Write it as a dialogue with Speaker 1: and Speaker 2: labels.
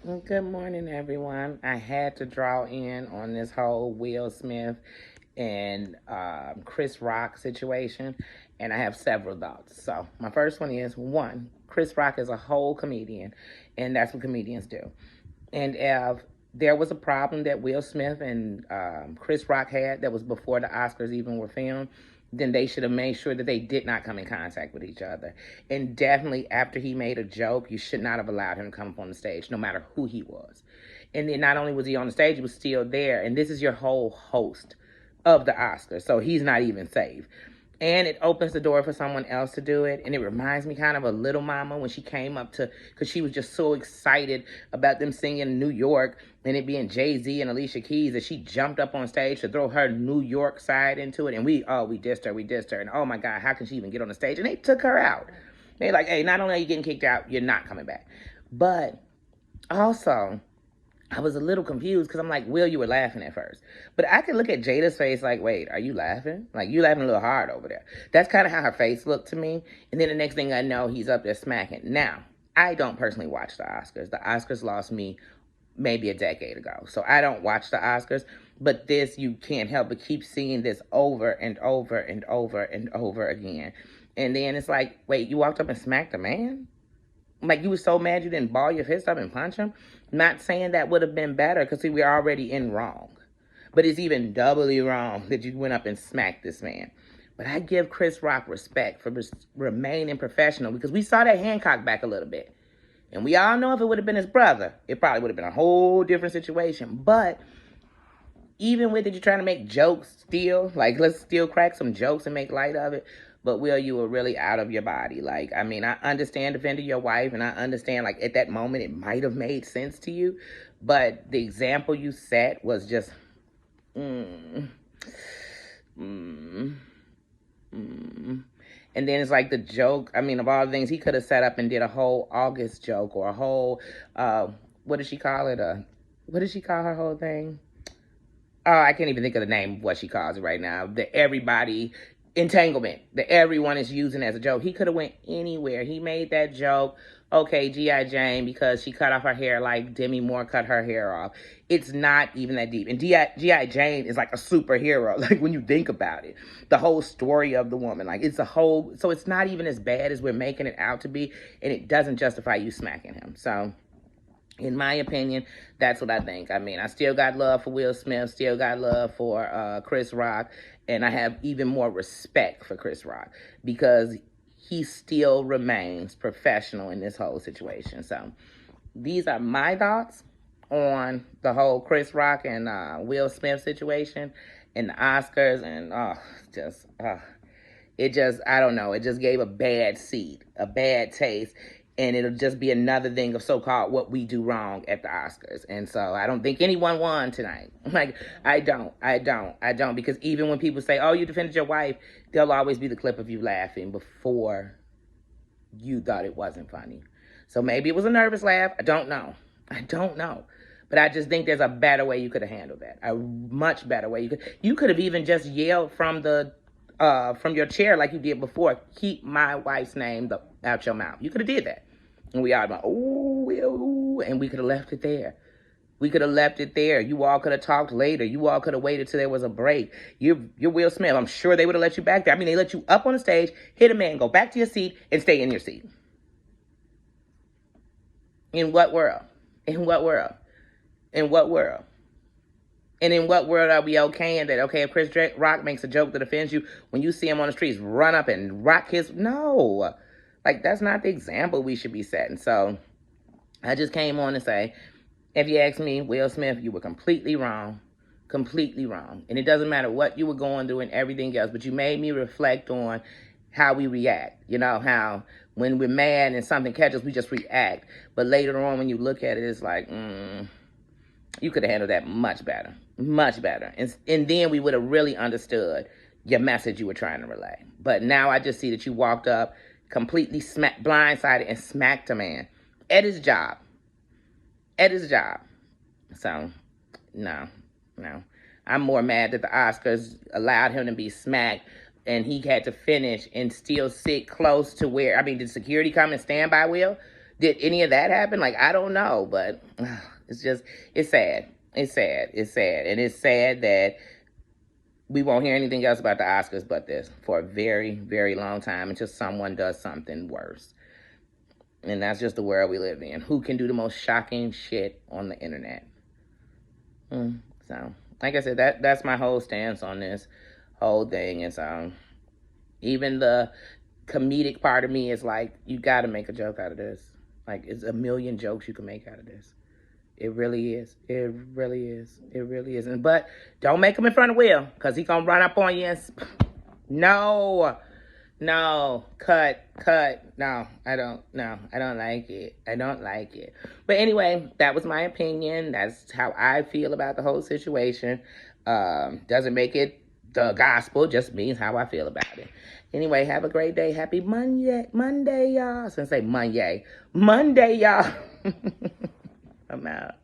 Speaker 1: Good morning, everyone. I had to draw in on this whole Will Smith and Chris Rock situation, and I have several thoughts. So, my first one is one, Chris Rock is a whole comedian, and that's what comedians do. And if there was a problem that Will Smith and Chris Rock had that was before the Oscars even were filmed, then they should have made sure that they did not come in contact with each other. And definitely after he made a joke, you should not have allowed him to come up on the stage, no matter who he was. And then not only was he on the stage, he was still there. And this is your whole host of the Oscars. So he's not even safe. And it opens the door for someone else to do it. And it reminds me kind of a Little Mama when she came up to, because she was just so excited about them singing New York and it being Jay-Z and Alicia Keys, that she jumped up on stage to throw her New York side into it. And we dissed her. And oh my God, how can she even get on the stage? And they took her out. They're like, hey, not only are you getting kicked out, you're not coming back. But also, I was a little confused because I'm like, Will, you were laughing at first. But I could look at Jada's face like, wait, are you laughing? Like, you laughing a little hard over there. That's kind of how her face looked to me. And then the next thing I know, he's up there smacking. Now, I don't personally watch the Oscars. The Oscars lost me maybe a decade ago. So I don't watch the Oscars. But this, you can't help but keep seeing this over and over and over and over again. And then it's like, wait, you walked up and smacked a man? Like, you were so mad you didn't ball your fist up and punch him? Not saying that would have been better, because see, we're already in wrong. But it's even doubly wrong that you went up and smacked this man. But I give Chris Rock respect for remaining professional, because we saw that Hancock back a little bit. And we all know if it would have been his brother, it probably would have been a whole different situation. But even with it, you're trying to make jokes still. Like, let's still crack some jokes and make light of it. But, Will, you were really out of your body. Like, I mean, I understand defending your wife, and I understand, like, at that moment, it might have made sense to you. But the example you set was just, mm, mm, mm. And then it's like the joke. I mean, of all the things, he could have set up and did a whole August joke or a whole, what did she call it? What did she call her whole thing? Oh, I can't even think of the name of what she calls it right now. The everybody entanglement that everyone is using as a joke. He could have went anywhere. He made that joke. Okay, G.I. Jane, because she cut off her hair like Demi Moore cut her hair off. It's not even that deep. And G.I. Jane is like a superhero, like when you think about it. The whole story of the woman, like it's a whole, so it's not even as bad as we're making it out to be, and it doesn't justify you smacking him. So, in my opinion, that's what I think. I mean, I still got love for Will Smith, still got love for Chris Rock, and I have even more respect for Chris Rock because he still remains professional in this whole situation. So these are my thoughts on the whole Chris Rock and Will Smith situation and the Oscars, and it just, I don't know, it just gave a bad seed, a bad taste, and it'll just be another thing of so-called what we do wrong at the Oscars. And so I don't think anyone won tonight. Like, I don't, because even when people say, oh, you defended your wife, there'll always be the clip of you laughing before you thought it wasn't funny. So maybe it was a nervous laugh. I don't know. But I just think there's a better way you could have handled that. A much better way. You could have even just yelled from your chair like you did before, keep my wife's name out your mouth. You could have did that. And we all like, oh, and we could have left it there. You all could have talked later. You all could have waited till there was a break. You're Will Smith. I'm sure they would have let you back there. I mean, they let you up on the stage, hit a man, go back to your seat, and stay in your seat. In what world? And in what world are we okay in that? Okay, if Chris Rock makes a joke that offends you, when you see him on the streets, run up and rock his... No. Like, that's not the example we should be setting. So, I just came on to say, if you ask me, Will Smith, you were completely wrong. Completely wrong. And it doesn't matter what you were going through and everything else, but you made me reflect on how we react. You know, how when we're mad and something catches, we just react. But later on, when you look at it, it's like, you could have handled that much better. Much better. And then we would have really understood your message you were trying to relay. But now I just see that you walked up, completely blindsided, and smacked a man at his job. So, no. I'm more mad that the Oscars allowed him to be smacked and he had to finish and still sit close to where, I mean, did security come and stand by Will? Did any of that happen? Like, I don't know, but it's just, it's sad. It's sad. It's sad. And it's sad that we won't hear anything else about the Oscars but this for a very, very long time until someone does something worse. And that's just the world we live in. Who can do the most shocking shit on the internet? So, like I said, that's my whole stance on this whole thing. Is even the comedic part of me is like, you got to make a joke out of this. Like, it's a million jokes you can make out of this. It really is. It really is. It really is. But don't make him in front of Will, because he going to run up on you and... No. Cut. No, I don't like it. I don't like it. But anyway, that was my opinion. That's how I feel about the whole situation. Doesn't make it the gospel, just means how I feel about it. Anyway, have a great day. Happy Monday, y'all. I was going to say Monday, y'all. I'm out.